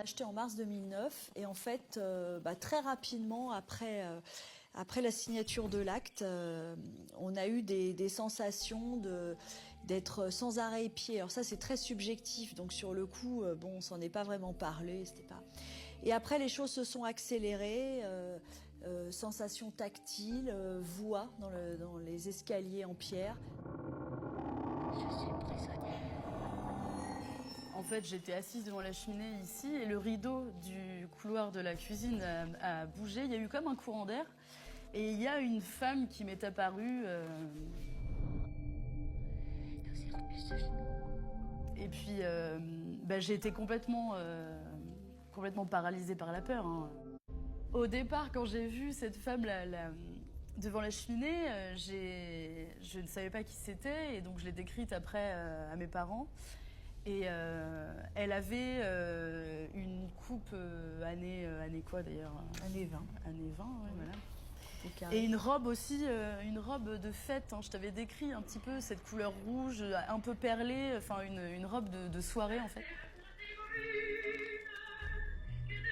acheté en mars 2009 et en fait, très rapidement après la signature de l'acte, on a eu des sensations d'être sans arrêt épié. Alors ça, c'est très subjectif, donc sur le coup, on s'en est pas vraiment parlé. C'était pas... Et après, les choses se sont accélérées, sensations tactiles, voix dans les escaliers en pierre. En fait, j'étais assise devant la cheminée ici et le rideau du couloir de la cuisine a bougé. Il y a eu comme un courant d'air et il y a une femme qui m'est apparue. Et puis, j'ai été complètement paralysée par la peur. Hein. Au départ, quand j'ai vu cette femme devant la cheminée, je ne savais pas qui c'était et donc je l'ai décrite après à mes parents. Et elle avait une coupe année quoi d'ailleurs Année 20. Année 20, ouais, oui. Voilà. Et une robe aussi, une robe de fête. Hein. Je t'avais décrit un petit peu cette couleur rouge, un peu perlée, enfin une robe de soirée en fait.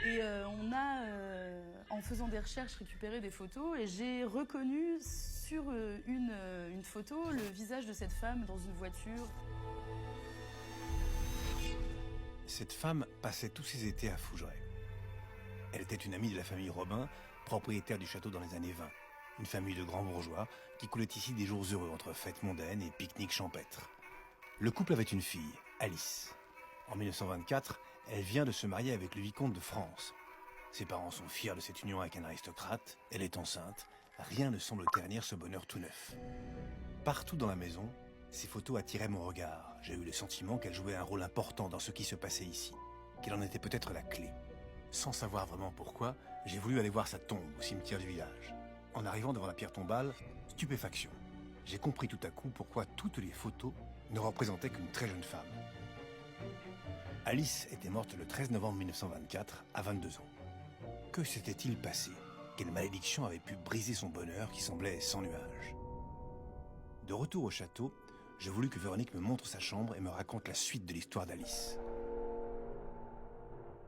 Et on a, en faisant des recherches, récupéré des photos et j'ai reconnu sur une photo le visage de cette femme dans une voiture. Cette femme passait tous ses étés à Fougeray. Elle était une amie de la famille Robin, propriétaire du château dans les années 20. Une famille de grands bourgeois qui coulaient ici des jours heureux entre fêtes mondaines et pique-niques champêtres. Le couple avait une fille, Alice. En 1924, elle vient de se marier avec le vicomte de France. Ses parents sont fiers de cette union avec un aristocrate. Elle est enceinte. Rien ne semble ternir ce bonheur tout neuf. Partout dans la maison, ces photos attiraient mon regard. J'ai eu le sentiment qu'elles jouaient un rôle important dans ce qui se passait ici, qu'elle en était peut-être la clé. Sans savoir vraiment pourquoi, j'ai voulu aller voir sa tombe au cimetière du village. En arrivant devant la pierre tombale, stupéfaction. J'ai compris tout à coup pourquoi toutes les photos ne représentaient qu'une très jeune femme. Alice était morte le 13 novembre 1924, à 22 ans. Que s'était-il passé? Quelle malédiction avait pu briser son bonheur qui semblait sans nuage? De retour au château, j'ai voulu que Véronique me montre sa chambre et me raconte la suite de l'histoire d'Alice.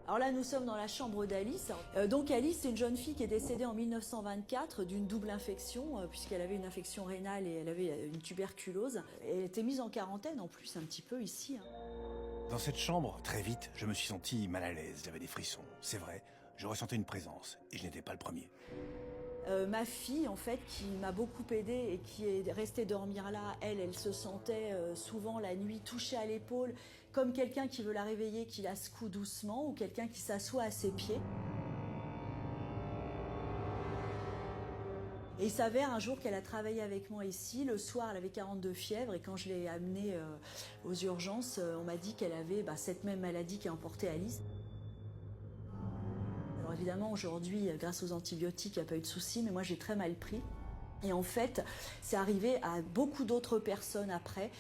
Alors là, nous sommes dans la chambre d'Alice. Donc Alice, c'est une jeune fille qui est décédée en 1924 d'une double infection, puisqu'elle avait une infection rénale et elle avait une tuberculose. Et elle était mise en quarantaine en plus, un petit peu ici. Dans cette chambre, très vite, je me suis senti mal à l'aise, j'avais des frissons. C'est vrai, je ressentais une présence, et je n'étais pas le premier. Ma fille, en fait, qui m'a beaucoup aidée et qui est restée dormir là, elle se sentait souvent la nuit touchée à l'épaule, comme quelqu'un qui veut la réveiller, qui la secoue doucement, ou quelqu'un qui s'assoit à ses pieds. Et il s'avère un jour qu'elle a travaillé avec moi ici. Le soir, elle avait 42 fièvres et quand je l'ai amenée aux urgences, on m'a dit qu'elle avait cette même maladie qui a emporté Alice. Alors évidemment, aujourd'hui, grâce aux antibiotiques, il n'y a pas eu de souci, mais moi j'ai très mal pris. Et en fait, c'est arrivé à beaucoup d'autres personnes après,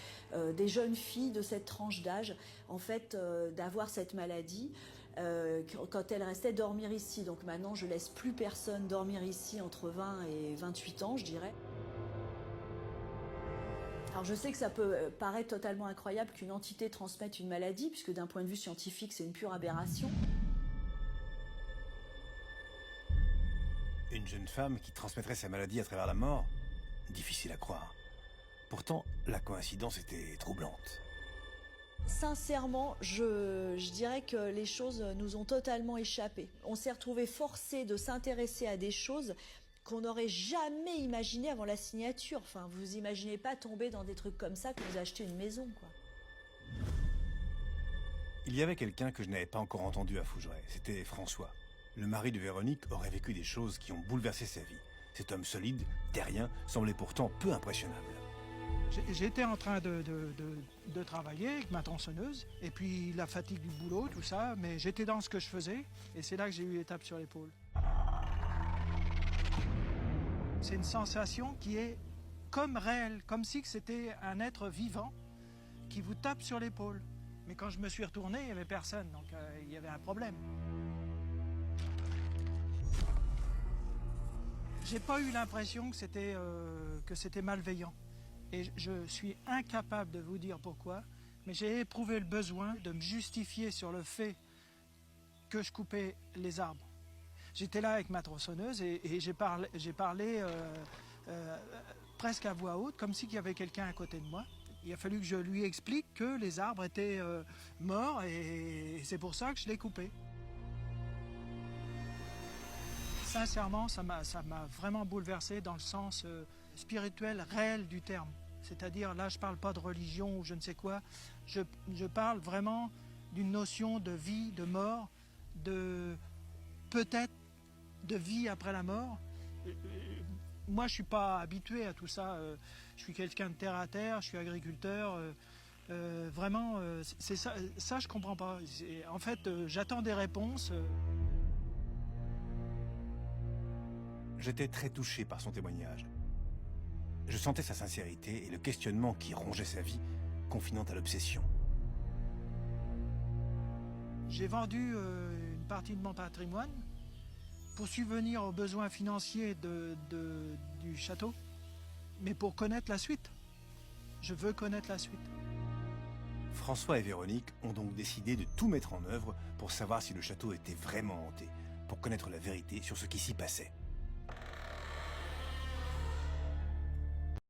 des jeunes filles de cette tranche d'âge, en fait, d'avoir cette maladie quand elles restaient dormir ici. Donc maintenant, je laisse plus personne dormir ici entre 20 et 28 ans, je dirais. Alors je sais que ça peut paraître totalement incroyable qu'une entité transmette une maladie, puisque d'un point de vue scientifique, c'est une pure aberration. Une jeune femme qui transmettrait sa maladie à travers la mort? Difficile à croire. Pourtant, la coïncidence était troublante. Sincèrement, je dirais que les choses nous ont totalement échappé. On s'est retrouvés forcés de s'intéresser à des choses qu'on n'aurait jamais imaginées avant la signature. Enfin, vous imaginez pas tomber dans des trucs comme ça quand vous achetez une maison, quoi. Il y avait quelqu'un que je n'avais pas encore entendu à Fougeray. C'était François. Le mari de Véronique aurait vécu des choses qui ont bouleversé sa vie. Cet homme solide, terrien, semblait pourtant peu impressionnable. J'étais en train de travailler avec ma tronçonneuse, et puis la fatigue du boulot, tout ça, mais j'étais dans ce que je faisais, et c'est là que j'ai eu les tapes sur l'épaule. C'est une sensation qui est comme réelle, comme si c'était un être vivant qui vous tape sur l'épaule. Mais quand je me suis retourné, il n'y avait personne, donc il y avait un problème. J'ai pas eu l'impression que c'était malveillant. Et je suis incapable de vous dire pourquoi, mais j'ai éprouvé le besoin de me justifier sur le fait que je coupais les arbres. J'étais là avec ma tronçonneuse et j'ai parlé presque à voix haute, comme s'il y avait quelqu'un à côté de moi. Il a fallu que je lui explique que les arbres étaient morts et c'est pour ça que je les coupais. Sincèrement, ça m'a vraiment bouleversé dans le sens spirituel réel du terme. C'est-à-dire, là, je ne parle pas de religion ou je ne sais quoi. Je parle vraiment d'une notion de vie, de mort, de peut-être de vie après la mort. Moi, je ne suis pas habitué à tout ça. Je suis quelqu'un de terre à terre, je suis agriculteur. Vraiment, c'est ça, je ne comprends pas. En fait, j'attends des réponses. J'étais très touché par son témoignage. Je sentais sa sincérité et le questionnement qui rongeait sa vie, confinant à l'obsession. J'ai vendu une partie de mon patrimoine pour subvenir aux besoins financiers du château, mais pour connaître la suite. Je veux connaître la suite. François et Véronique ont donc décidé de tout mettre en œuvre pour savoir si le château était vraiment hanté, pour connaître la vérité sur ce qui s'y passait.